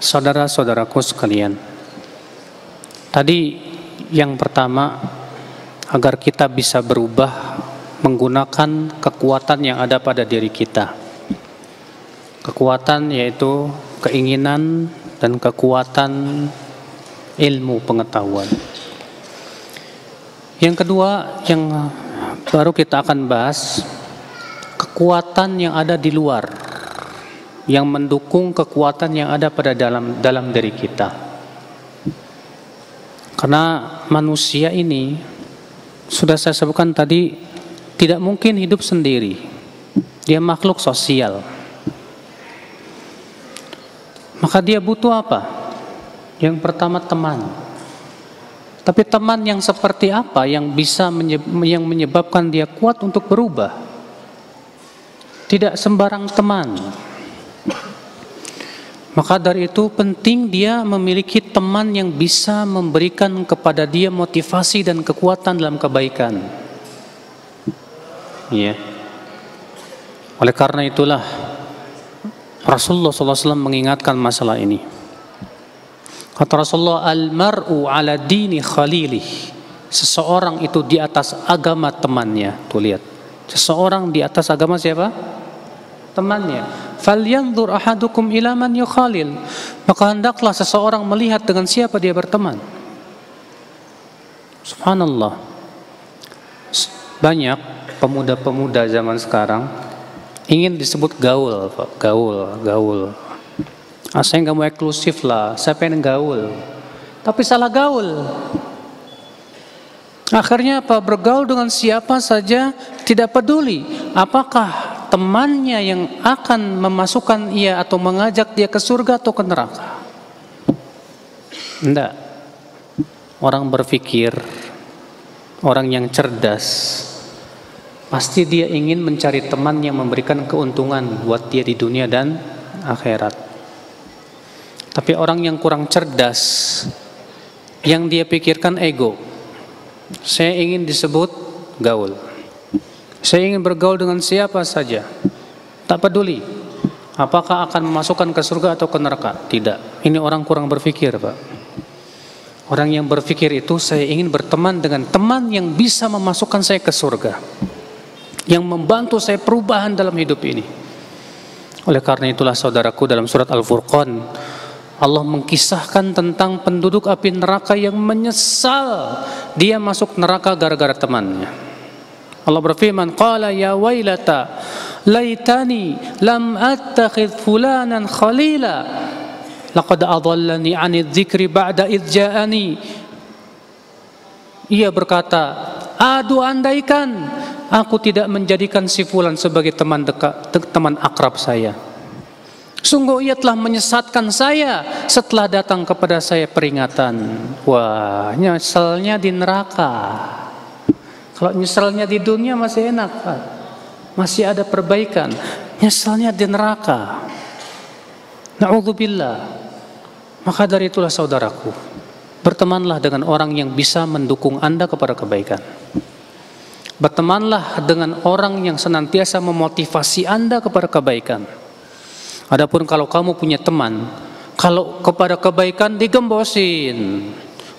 Saudara-saudaraku sekalian, tadi yang pertama, agar kita bisa berubah menggunakan kekuatan yang ada pada diri kita. Kekuatan yaitu keinginan dan kekuatan ilmu pengetahuan. Yang kedua yang baru kita akan bahas, kekuatan yang ada di luar, yang mendukung kekuatan yang ada pada dalam diri kita. Karena manusia ini, sudah saya sebutkan tadi, tidak mungkin hidup sendiri. Dia makhluk sosial. Maka dia butuh apa? Yang pertama teman. Tapi teman yang seperti apa yang bisa yang menyebabkan dia kuat untuk berubah? Tidak sembarang teman. Maka dari itu penting dia memiliki teman yang bisa memberikan kepada dia motivasi dan kekuatan dalam kebaikan. Ya. Oleh karena itulah Rasulullah SAW mengingatkan masalah ini. Kata Rasulullah, al-mar'u ala dini khalilih. Seseorang itu di atas agama temannya. Tuh lihat. Seseorang di atas agama siapa? Temannya. Falyanzur ahadukum ila man yukhalil. Maka hendaklah seseorang melihat dengan siapa dia berteman. Subhanallah. Banyak pemuda-pemuda zaman sekarang ingin disebut gaul, Pak. Gaul. Saya nggak mau eksklusif lah, saya pengen gaul. Tapi salah gaul. Akhirnya apa? Bergaul dengan siapa saja, tidak peduli apakah temannya yang akan memasukkan ia atau mengajak dia ke surga atau ke neraka. Tidak. Orang berpikir, orang yang cerdas, pasti dia ingin mencari teman yang memberikan keuntungan buat dia di dunia dan akhirat. Tapi orang yang kurang cerdas, yang dia pikirkan ego. Saya ingin disebut gaul. Saya ingin bergaul dengan siapa saja. Tak peduli apakah akan memasukkan ke surga atau ke neraka. Tidak. Ini orang kurang berpikir, Pak. Orang yang berpikir itu, saya ingin berteman dengan teman yang bisa memasukkan saya ke surga, yang membantu saya perubahan dalam hidup ini. Oleh karena itulah saudaraku, dalam surat Al-Furqan Allah mengkisahkan tentang penduduk api neraka yang menyesal dia masuk neraka gara-gara temannya. Allah berfirman, qala ya wailata laitani lam attakhidh fulanan khalila laqad adallani 'anidz dzikri ba'da idz ja'ani. Ia berkata, aduh andaikan aku tidak menjadikan si fulan sebagai teman dekat, teman akrab saya. Sungguh ia telah menyesatkan saya setelah datang kepada saya peringatan. Wah, nyeselnya di neraka. Kalau nyeselnya di dunia masih enak, Pak. Masih ada perbaikan. Nyeselnya di neraka. Na'udzubillah. Maka dari itulah saudaraku, bertemanlah dengan orang yang bisa mendukung Anda kepada kebaikan. Bertemanlah dengan orang yang senantiasa memotivasi Anda kepada kebaikan. Adapun kalau kamu punya teman, kalau kepada kebaikan digembosin,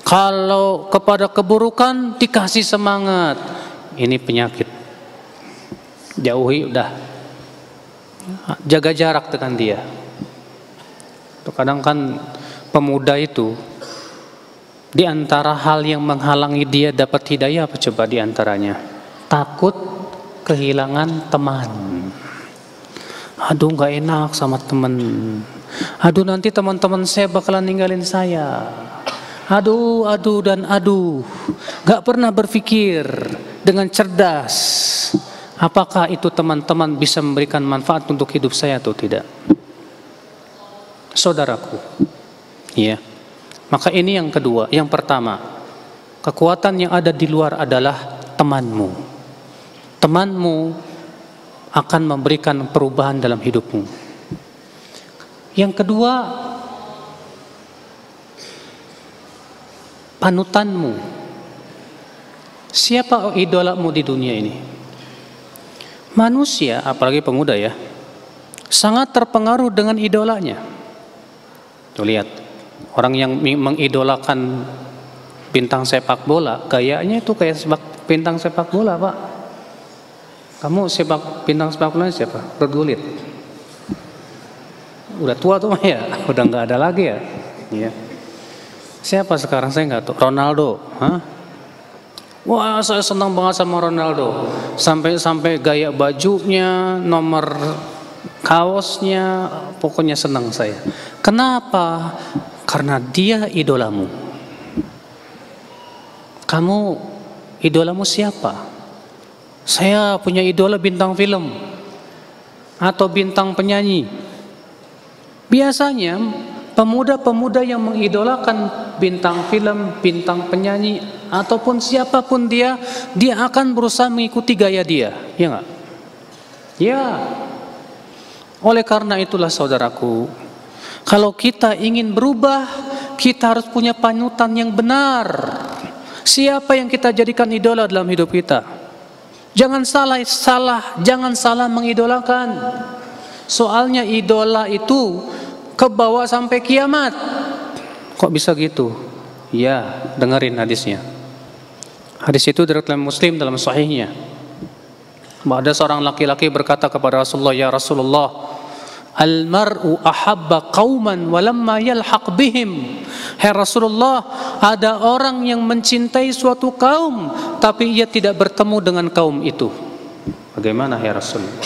kalau kepada keburukan dikasih semangat, ini penyakit. Jauhi, udah. Jaga jarak dengan dia. Kadang kan pemuda itu, di antara hal yang menghalangi dia dapat hidayah apa coba di antaranya? Takut kehilangan teman. Aduh, gak enak sama teman. Aduh, nanti teman-teman saya bakalan ninggalin saya. Aduh. Gak pernah berpikir dengan cerdas, apakah itu teman-teman bisa memberikan manfaat untuk hidup saya atau tidak. Saudaraku, ya. Maka ini yang kedua. Yang pertama, kekuatan yang ada di luar adalah temanmu. Temanmu akan memberikan perubahan dalam hidupmu. Yang kedua, panutanmu. Siapa idolamu di dunia ini? Manusia, apalagi pemuda ya, sangat terpengaruh dengan idolanya. Tuh lihat, orang yang mengidolakan bintang sepak bola, gayanya itu kayak bintang sepak bola, Pak. Kamu bintang sepak bola siapa? Ruud Gullit. Udah tua tuh ya, udah nggak ada lagi ya. Iya. Siapa sekarang saya nggak tahu. Ronaldo, hah? Wah, saya senang banget sama Ronaldo. Sampai gaya bajunya, nomor kaosnya, pokoknya senang saya. Kenapa? Karena dia idolamu. Kamu idolamu siapa? Saya punya idola bintang film atau bintang penyanyi. Biasanya pemuda-pemuda yang mengidolakan bintang film, bintang penyanyi ataupun siapapun dia akan berusaha mengikuti gaya dia, ya enggak? Ya. Oleh karena itulah saudaraku, kalau kita ingin berubah, kita harus punya panutan yang benar. Siapa yang kita jadikan idola dalam hidup kita? Jangan salah mengidolakan. Soalnya idola itu kebawa sampai kiamat. Kok bisa gitu? Ya, dengerin hadisnya. Hadis itu dari Muslim dalam sahihnya. Ada seorang laki-laki berkata kepada Rasulullah, "Ya Rasulullah, al-mar'u ahabba qauman walamma yalhaq bihim." Hai Rasulullah, ada orang yang mencintai suatu kaum tapi ia tidak bertemu dengan kaum itu. Bagaimana ya Rasulullah?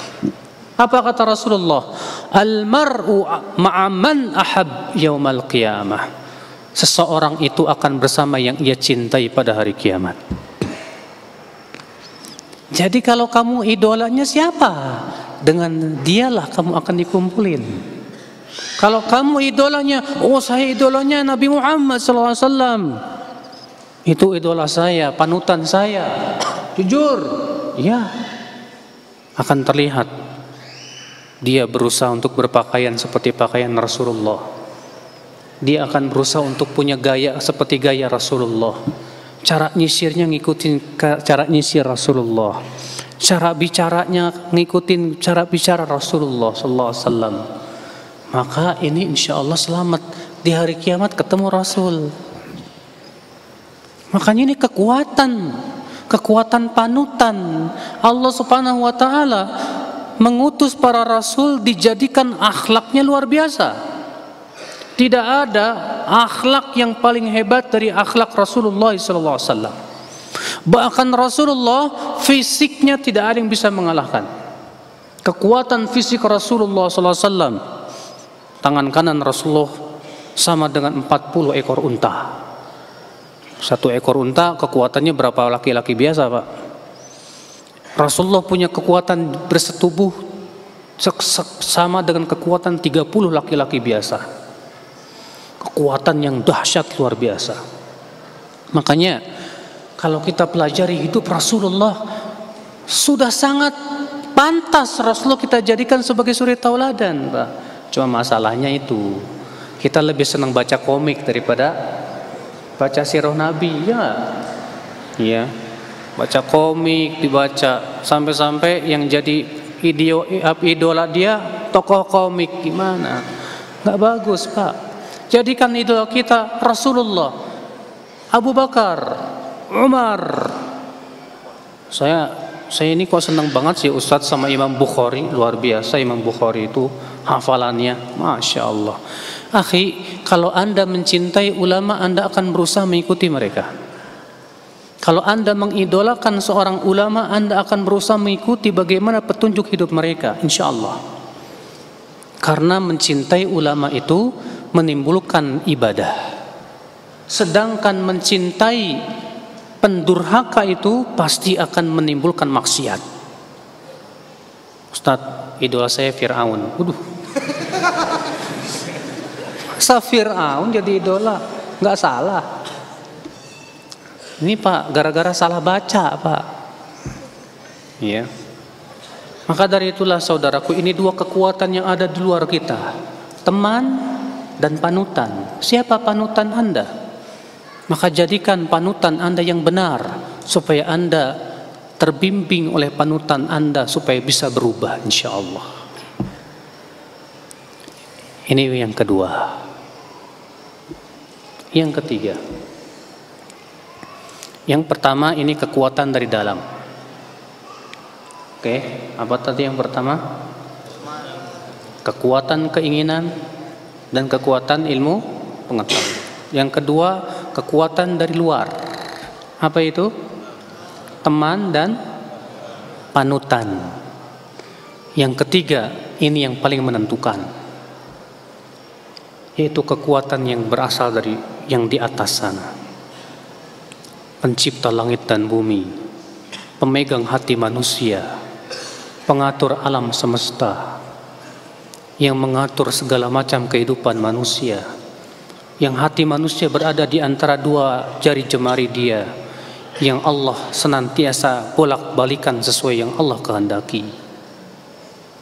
Apa kata Rasulullah? Al-mar'u ma'aman ahab yaumal qiyamah. Seseorang itu akan bersama yang ia cintai pada hari kiamat. Jadi kalau kamu idolanya siapa? Dengan dialah kamu akan dikumpulin. Kalau kamu idolanya, oh saya idolanya Nabi Muhammad SAW. Itu idola saya, panutan saya. Jujur, ya akan terlihat dia berusaha untuk berpakaian seperti pakaian Rasulullah. Dia akan berusaha untuk punya gaya seperti gaya Rasulullah. Cara nyisirnya ngikutin cara nyisir Rasulullah. Cara bicaranya ngikutin cara bicara Rasulullah sallallahu alaihi wasallam. Maka ini insya Allah selamat di hari kiamat ketemu Rasul. Makanya ini kekuatan panutan. Allah Subhanahu wa taala mengutus para rasul dijadikan akhlaknya luar biasa. Tidak ada akhlak yang paling hebat dari akhlak Rasulullah SAW. Bahkan Rasulullah fisiknya tidak ada yang bisa mengalahkan. Kekuatan fisik Rasulullah SAW. Tangan kanan Rasulullah sama dengan 40 ekor unta. Satu ekor unta kekuatannya berapa laki-laki biasa, Pak? Rasulullah punya kekuatan bersetubuh sama dengan kekuatan 30 laki-laki biasa. Kekuatan yang dahsyat luar biasa. Makanya kalau kita pelajari hidup Rasulullah, sudah sangat pantas Rasulullah kita jadikan sebagai suri tauladan, Pak. Cuma masalahnya itu kita lebih senang baca komik daripada baca sirah Nabi, ya. Iya. Baca komik, dibaca sampai-sampai yang jadi idola dia tokoh komik, gimana? Nggak bagus, Pak. Jadikan idola kita Rasulullah, Abu Bakar, Umar. Saya ini kok senang banget sih Ustadz sama Imam Bukhari, luar biasa Imam Bukhari itu hafalannya, Masya Allah. Akhi, kalau Anda mencintai ulama, Anda akan berusaha mengikuti mereka. Kalau Anda mengidolakan seorang ulama, Anda akan berusaha mengikuti bagaimana petunjuk hidup mereka, insya Allah. Karena mencintai ulama itu menimbulkan ibadah. Sedangkan mencintai pendurhaka itu pasti akan menimbulkan maksiat. Ustadz, idola saya Fir'aun. Waduh. Masa Fir'aun jadi idola? Nggak salah. Ini Pak, gara-gara salah baca, Pak. Iya. Maka dari itulah saudaraku, ini dua kekuatan yang ada di luar kita. Teman dan panutan. Siapa panutan Anda? Maka jadikan panutan Anda yang benar, supaya Anda terbimbing oleh panutan Anda supaya bisa berubah, insya Allah. Ini yang kedua. Yang ketiga, yang pertama ini kekuatan dari dalam. Oke, apa tadi yang pertama? Kekuatan keinginan dan kekuatan ilmu pengetahuan. Yang kedua, kekuatan dari luar. Apa itu? Teman dan panutan. Yang ketiga, ini yang paling menentukan, yaitu kekuatan yang berasal dari yang di atas sana. Pencipta langit dan bumi, pemegang hati manusia, pengatur alam semesta, yang mengatur segala macam kehidupan manusia, yang hati manusia berada di antara dua jari jemari dia, yang Allah senantiasa bolak-balikan sesuai yang Allah kehendaki.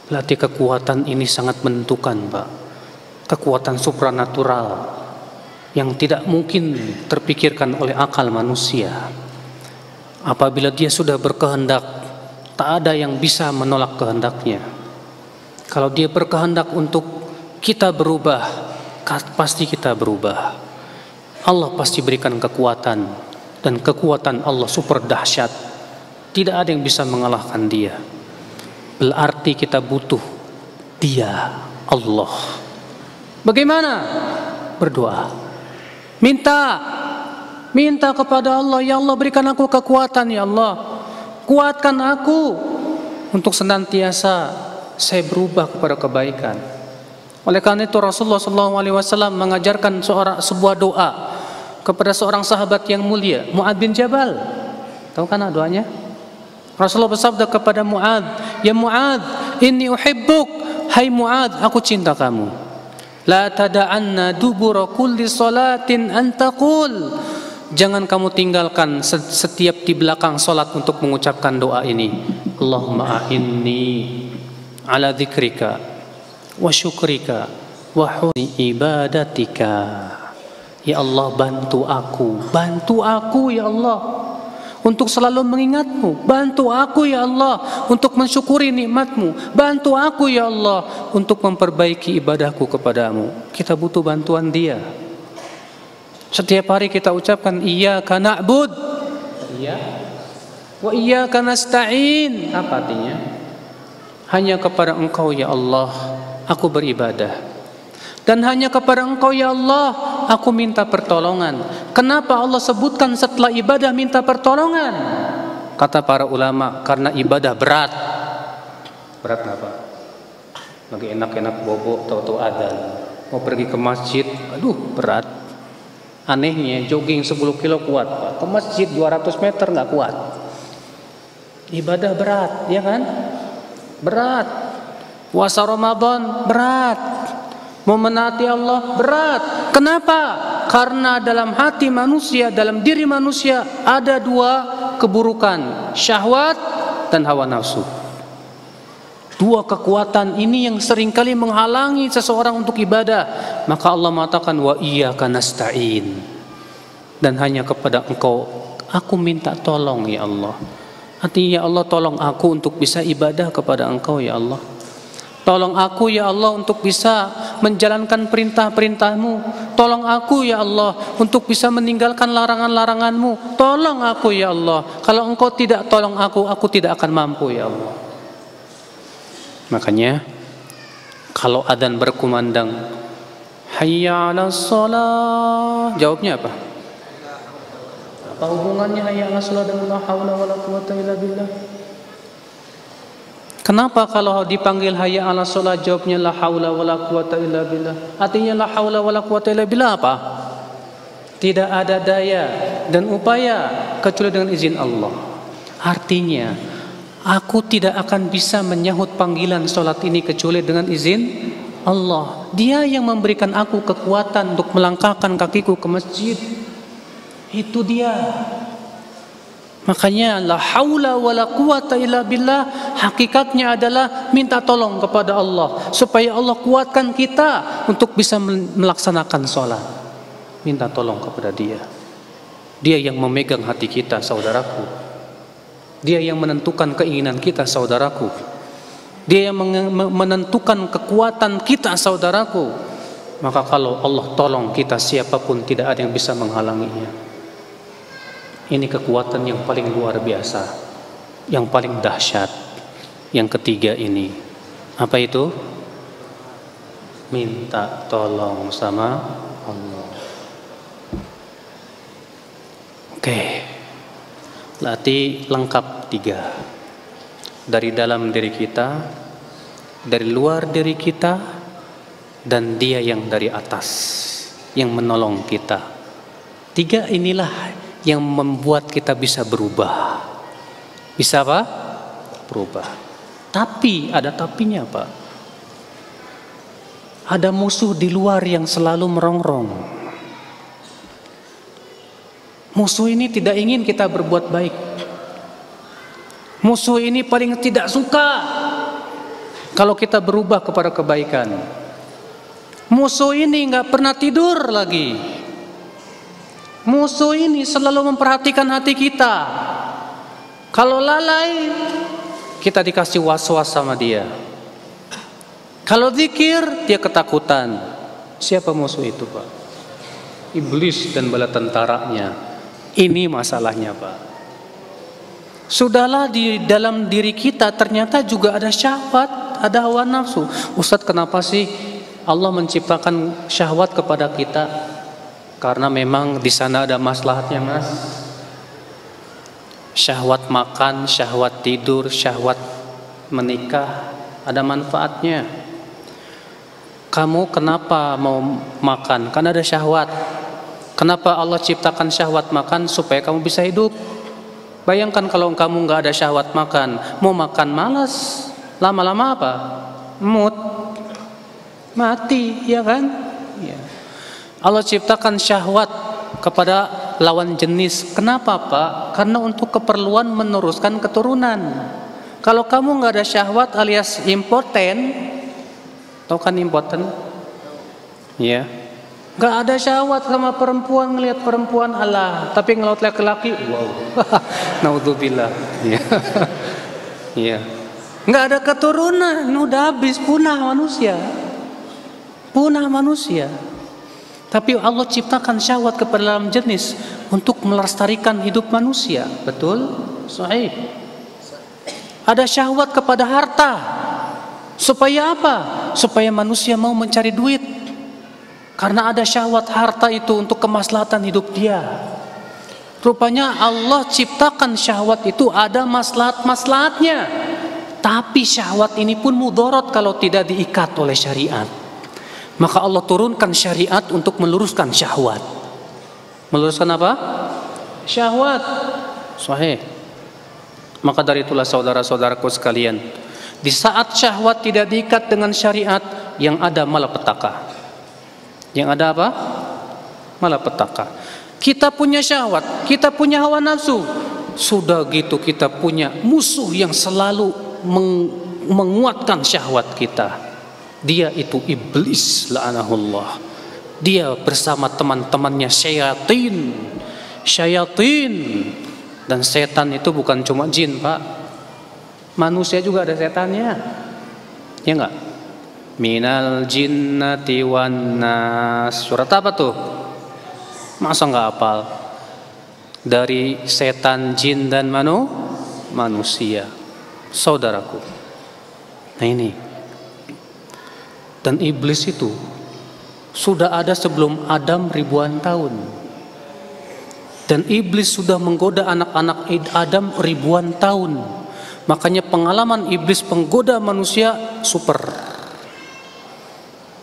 Berarti kekuatan ini sangat menentukan, Pak. Kekuatan supranatural yang tidak mungkin terpikirkan oleh akal manusia. Apabila dia sudah berkehendak, tak ada yang bisa menolak kehendaknya. Kalau dia berkehendak untuk kita berubah, pasti kita berubah. Allah pasti berikan kekuatan, dan kekuatan Allah super dahsyat. Tidak ada yang bisa mengalahkan dia. Berarti kita butuh dia, Allah. Bagaimana? Berdoa. Minta kepada Allah, ya Allah berikan aku kekuatan, ya Allah. Kuatkan aku untuk senantiasa saya berubah kepada kebaikan. Oleh karena itu Rasulullah SAW mengajarkan sebuah doa kepada seorang sahabat yang mulia, Mu'adz bin Jabal. Tahu kan doanya? Rasulullah bersabda kepada Mu'adz, ya Mu'adz, inni uhibbuk, hai Mu'adz, aku cinta kamu. La tada'anna dubura kulli salatin an taqul, jangan kamu tinggalkan setiap di belakang salat untuk mengucapkan doa ini. Allahumma a'inni ala dzikrika wa syukrika wa husni ibadatika. Ya Allah, bantu aku ya Allah untuk selalu mengingatmu. Bantu aku ya Allah untuk mensyukuri nikmatmu. Bantu aku ya Allah untuk memperbaiki ibadahku kepadamu. Kita butuh bantuan dia. Setiap hari kita ucapkan iyyaka na'bud wa iyyaka nasta'in. Apa artinya? Hanya kepada Engkau ya Allah aku beribadah, dan hanya kepada Engkau ya Allah aku minta pertolongan. Kenapa Allah sebutkan setelah ibadah minta pertolongan? Kata para ulama, karena ibadah berat. Berat apa? Lagi enak-enak bobo, tahu-tahu adzan. Mau pergi ke masjid, aduh berat. Anehnya jogging 10 kilo kuat, Pak. Ke masjid 200 meter nggak kuat. Ibadah berat, ya kan? Berat. Puasa Ramadan berat. Memenati Allah berat. Kenapa? Karena dalam hati manusia, dalam diri manusia ada dua keburukan, syahwat dan hawa nafsu. Dua kekuatan ini yang seringkali menghalangi seseorang untuk ibadah. Maka Allah mengatakan wa iyyaka nasta'in, dan hanya kepada Engkau aku minta tolong ya Allah. Artinya ya Allah, tolong aku untuk bisa ibadah kepada Engkau ya Allah. Tolong aku ya Allah untuk bisa menjalankan perintah-perintah-Mu. Tolong aku ya Allah untuk bisa meninggalkan larangan-larangan-Mu. Tolong aku ya Allah. Kalau Engkau tidak tolong aku tidak akan mampu ya Allah. Makanya kalau adzan berkumandang, hayya 'alas shalah, jawabnya apa? Apa hubungannya hayya 'alas shalah dengan la haula wala quwwata illa billah? Kenapa kalau dipanggil hayya 'alas shalah jawabnya la haula wala quwwata illa billah? Artinya la haula wala quwwata illa billah apa? Tidak ada daya dan upaya kecuali dengan izin Allah. Artinya aku tidak akan bisa menyahut panggilan salat ini kecuali dengan izin Allah. Dia yang memberikan aku kekuatan untuk melangkahkan kakiku ke masjid. Itu dia. Makanya la haula wala quwata illa billah hakikatnya adalah minta tolong kepada Allah supaya Allah kuatkan kita untuk bisa melaksanakan sholat. Minta tolong kepada Dia. Dia yang memegang hati kita, saudaraku. Dia yang menentukan keinginan kita, saudaraku. Dia yang menentukan kekuatan kita, saudaraku. maka kalau Allah tolong kita, siapapun tidak ada yang bisa menghalanginya. Ini kekuatan yang paling luar biasa, yang paling dahsyat. Yang ketiga ini, apa itu? Minta tolong sama Allah. Oke, berarti lengkap 3. Dari dalam diri kita, dari luar diri kita, dan Dia yang dari atas, yang menolong kita. 3 inilah yang membuat kita bisa berubah. Bisa apa? Berubah. Tapi ada tapinya, Pak. Ada musuh di luar yang selalu merongrong. Musuh ini tidak ingin kita berbuat baik. Musuh ini paling tidak suka kalau kita berubah kepada kebaikan. Musuh ini nggak pernah tidur lagi. Musuh ini selalu memperhatikan hati kita. Kalau lalai, kita dikasih was-was sama dia. Kalau zikir, dia ketakutan. Siapa musuh itu, Pak? Iblis dan bala tentaranya. Ini masalahnya, Pak. Sudahlah, di dalam diri kita ternyata juga ada syahwat, ada hawa nafsu. Ustadz, kenapa sih Allah menciptakan syahwat kepada kita? Karena memang di sana ada maslahatnya, Mas. Syahwat makan, syahwat tidur, syahwat menikah, ada manfaatnya. Kamu kenapa mau makan? Karena ada syahwat. Kenapa Allah ciptakan syahwat makan? Supaya kamu bisa hidup. Bayangkan kalau kamu nggak ada syahwat makan, mau makan malas, lama-lama apa? Mood, mati, ya kan? Ya. Allah ciptakan syahwat kepada lawan jenis. Kenapa, Pak? Karena untuk keperluan meneruskan keturunan. Kalau kamu nggak ada syahwat alias impoten, tahu kan impoten? Ya, nggak ada syahwat sama perempuan, ngelihat perempuan Allah, tapi ngelihat laki-laki, wow, naudzubillah. Ya, ya, nggak ada keturunan, udah habis, punah manusia, punah manusia. Tapi Allah ciptakan syahwat kepada dalam jenis untuk melestarikan hidup manusia. Betul? Sahih. Ada syahwat kepada harta. Supaya apa? Supaya manusia mau mencari duit. Karena ada syahwat harta itu untuk kemaslahatan hidup dia. Rupanya Allah ciptakan syahwat itu ada maslahat-maslahatnya. Tapi syahwat ini pun mudarat kalau tidak diikat oleh syariat. Maka Allah turunkan syariat untuk meluruskan syahwat. Meluruskan apa? Syahwat. Sahih. Maka dari itulah saudara-saudaraku sekalian, di saat syahwat tidak diikat dengan syariat, yang ada malapetaka. Yang ada apa? Malapetaka. Kita punya syahwat, kita punya hawa nafsu. Sudah gitu kita punya musuh yang selalu menguatkan syahwat kita. Dia itu iblis, la'anahullah. Dia bersama teman-temannya syayatin. Dan setan itu bukan cuma jin, Pak. Manusia juga ada setannya. Ya enggak? Minal jinnati wan nas. Surat apa tuh? Masa enggak hafal? Dari setan, jin dan manusia. Saudaraku. Nah ini. Dan iblis itu sudah ada sebelum Adam ribuan tahun. Dan iblis sudah menggoda anak-anak Adam ribuan tahun. Makanya pengalaman iblis penggoda manusia super.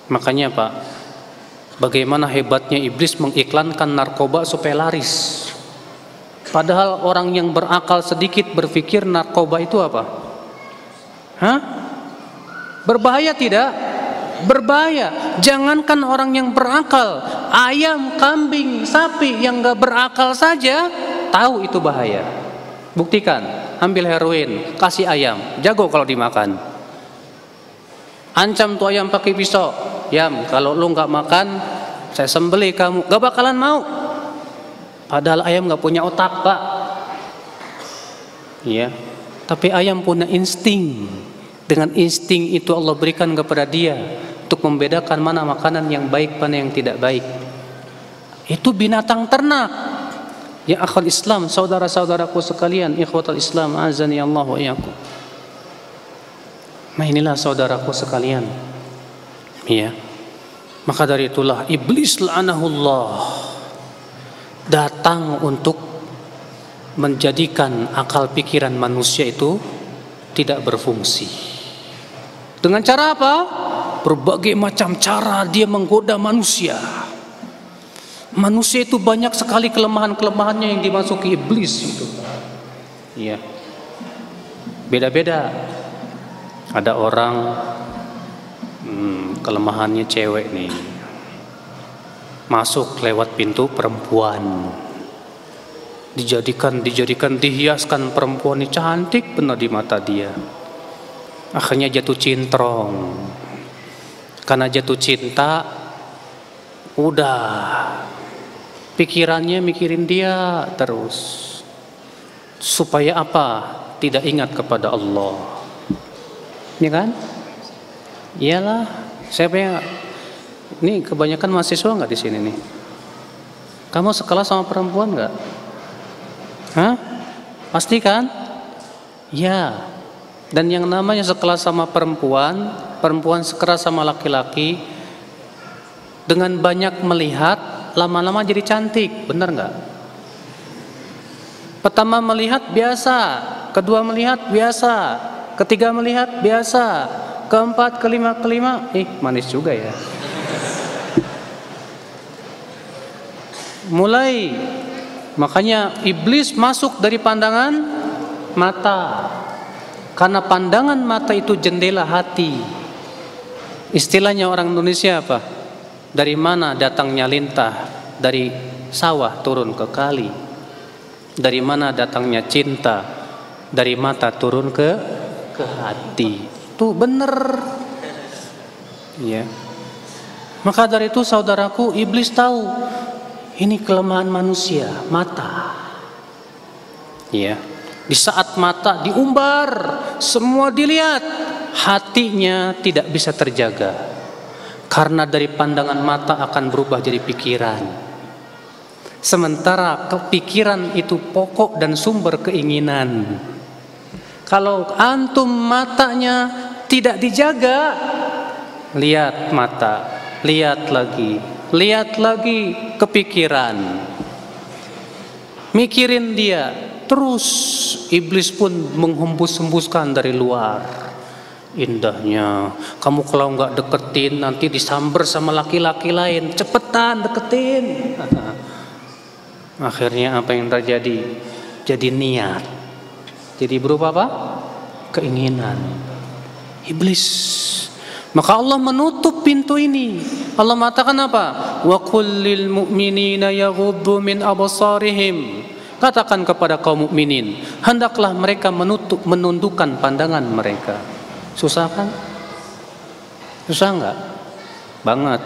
Makanya Pak, bagaimana hebatnya iblis mengiklankan narkoba supaya laris. Padahal orang yang berakal sedikit berpikir narkoba itu apa? Hah? Berbahaya tidak? Berbahaya. Jangankan orang yang berakal, ayam, kambing, sapi yang gak berakal saja tahu itu bahaya. Buktikan, ambil heroin, kasih ayam, jago kalau dimakan. Ancam tuh ayam pakai pisau, yam, kalau lu gak makan, saya sembelih kamu. Gak bakalan mau. Padahal ayam gak punya otak, Pak. Iya. Tapi ayam punya insting. Dengan insting itu Allah berikan kepada dia. untuk membedakan mana makanan yang baik, mana yang tidak baik. Itu binatang ternak. Ya akhwal Islam, saudara-saudaraku sekalian, ikhwatul Islam, azani Allah wa iyyakum. Nah inilah saudaraku sekalian. Ya. Maka dari itulah iblis la'anahullah datang untuk menjadikan akal pikiran manusia itu tidak berfungsi. Dengan cara apa? Berbagai macam cara dia menggoda manusia. Manusia itu banyak sekali kelemahan-kelemahannya yang dimasuki iblis itu. Iya. Beda-beda. Ada orang kelemahannya cewek nih. Masuk lewat pintu perempuan. Dihiaskan perempuan ini cantik benar di mata dia. Akhirnya jatuh cintrong. Karena jatuh cinta, udah pikirannya mikirin dia terus. Supaya apa? Tidak ingat kepada Allah. Ini kan? Iyalah. Siapa yang ini kebanyakan mahasiswa nggak di sini nih? Kamu sekelas sama perempuan nggak? Hah? Pasti kan? Ya. Dan yang namanya sekelas sama perempuan, perempuan sekelas sama laki-laki, dengan banyak melihat, lama-lama jadi cantik, benar nggak? Pertama melihat biasa, kedua melihat biasa, ketiga melihat biasa, keempat, kelima, manis juga ya. Mulai, makanya iblis masuk dari pandangan mata. Karena pandangan mata itu jendela hati. Istilahnya orang Indonesia apa? Dari mana datangnya lintah? Dari sawah turun ke kali. Dari mana datangnya cinta? Dari mata turun ke hati. Itu bener. Ya. Maka dari itu saudaraku, iblis tahu ini kelemahan manusia, mata. Ya. Di saat mata diumbar, semua dilihat, hatinya tidak bisa terjaga. Karena dari pandangan mata akan berubah jadi pikiran. Sementara kepikiran itu pokok dan sumber keinginan. Kalau antum matanya tidak dijaga, lihat mata, lihat lagi kepikiran. Mikirin dia. Terus iblis pun menghembus-hembuskan dari luar. Indahnya, kamu kalau nggak deketin nanti disamber sama laki-laki lain. Cepetan deketin. Akhirnya apa yang terjadi? Jadi niat. Jadi berupa apa? Keinginan. Iblis. Maka Allah menutup pintu ini. Allah mengatakan apa? Wa kullil mu'minina yaghuddu min absarihim. Katakan kepada kaum mukminin, hendaklah mereka menundukkan pandangan mereka. Susah kan? Susah enggak? Banget.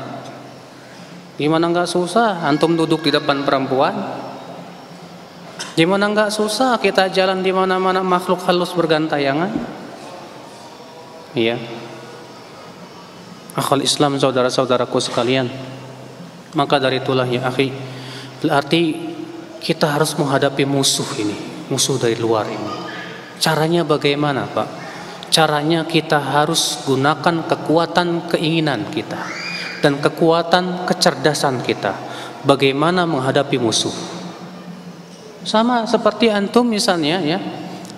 Gimana enggak susah? Antum duduk di depan perempuan. Gimana enggak susah kita jalan di mana-mana makhluk halus bergantayangan? Iya. Akhwal Islam, saudara-saudaraku sekalian. Maka dari itulah ya akhi, berarti kita harus menghadapi musuh ini, musuh dari luar ini. Caranya bagaimana, Pak? Caranya kita harus gunakan kekuatan keinginan kita dan kekuatan kecerdasan kita. Bagaimana menghadapi musuh? Sama seperti antum misalnya ya,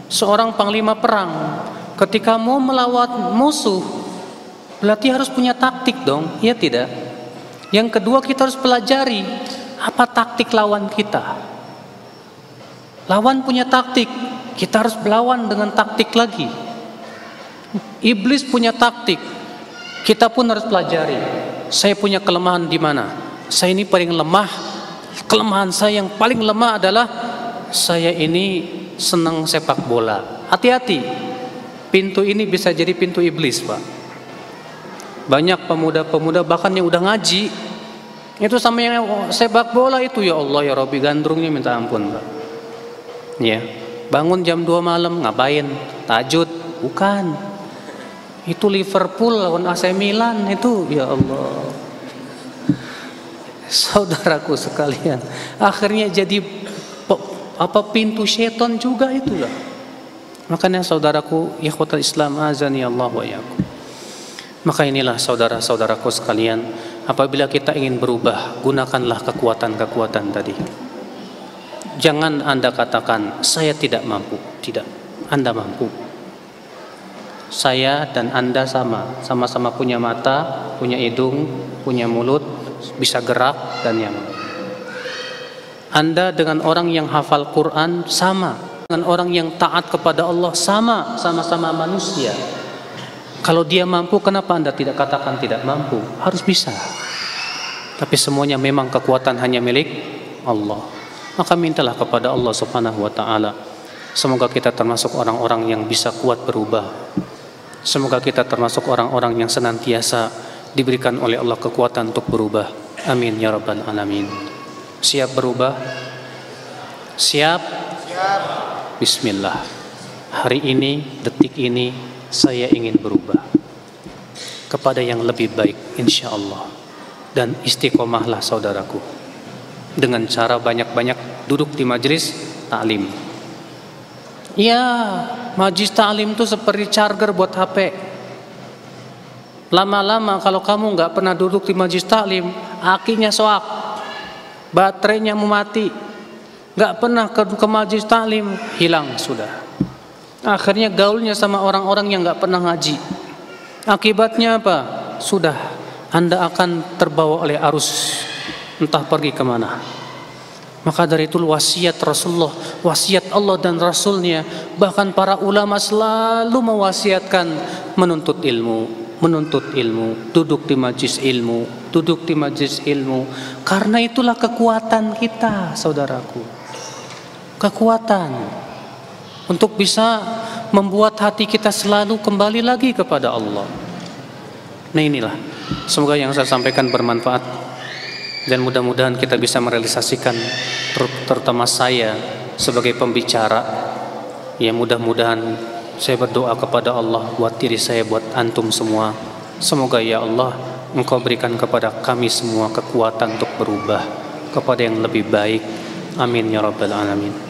seorang panglima perang ketika mau melawan musuh, berarti harus punya taktik dong, ya tidak? Yang kedua, kita harus pelajari apa taktik lawan kita. Lawan punya taktik, kita harus melawan dengan taktik lagi. Iblis punya taktik, kita pun harus pelajari. Saya punya kelemahan di mana? Saya ini paling lemah. Kelemahan saya yang paling lemah adalah saya ini senang sepak bola. Hati-hati, pintu ini bisa jadi pintu iblis, Pak. Banyak pemuda-pemuda bahkan yang udah ngaji, itu sama yang sepak bola itu, ya Allah ya Rabbi, gandrungnya minta ampun, Pak. Ya, bangun jam 2 malam ngapain? Tahajud? Bukan. Itu Liverpool lawan AC Milan itu, ya Allah. Saudaraku sekalian, akhirnya jadi pintu setan juga itulah. Makanya saudaraku, ikhwatul Islam, azani Allah wa iyyakum. Maka inilah saudara-saudaraku sekalian, apabila kita ingin berubah, gunakanlah kekuatan-kekuatan tadi. Jangan Anda katakan saya tidak mampu. Tidak, Anda mampu. Saya dan Anda sama-sama punya mata, punya hidung, punya mulut, bisa gerak dan yang lain. Anda dengan orang yang hafal Quran sama, dengan orang yang taat kepada Allah sama-sama manusia. Kalau dia mampu, kenapa Anda tidak katakan tidak mampu? Harus bisa. Tapi semuanya memang kekuatan hanya milik Allah. Maka mintalah kepada Allah Subhanahu wa taala. Semoga kita termasuk orang-orang yang bisa kuat berubah. Semoga kita termasuk orang-orang yang senantiasa diberikan oleh Allah kekuatan untuk berubah. Amin ya rabbal alamin. Siap berubah? Siap? Siap. Bismillah. Hari ini, detik ini, saya ingin berubah kepada yang lebih baik, insya Allah. Dan istiqomahlah saudaraku, dengan cara banyak-banyak duduk di majelis taklim. Ya, majelis taklim itu seperti charger buat HP. Lama-lama kalau kamu nggak pernah duduk di majelis taklim, akinya soak, baterainya mau mati. Nggak pernah ke majelis taklim, hilang sudah. Akhirnya gaulnya sama orang-orang yang nggak pernah ngaji. Akibatnya apa? Sudah, Anda akan terbawa oleh arus, entah pergi kemana. Maka dari itu wasiat Rasulullah, wasiat Allah dan Rasulnya, bahkan para ulama selalu mewasiatkan menuntut ilmu, duduk di majlis ilmu, duduk di majlis ilmu. Karena itulah kekuatan kita, saudaraku. Kekuatan untuk bisa membuat hati kita selalu kembali lagi kepada Allah. Nah inilah, semoga yang saya sampaikan bermanfaat dan mudah-mudahan kita bisa merealisasikan, terutama saya sebagai pembicara. Ya mudah-mudahan saya berdoa kepada Allah buat diri saya, buat antum semua. Semoga ya Allah Engkau berikan kepada kami semua kekuatan untuk berubah kepada yang lebih baik. Amin ya rabbal alamin.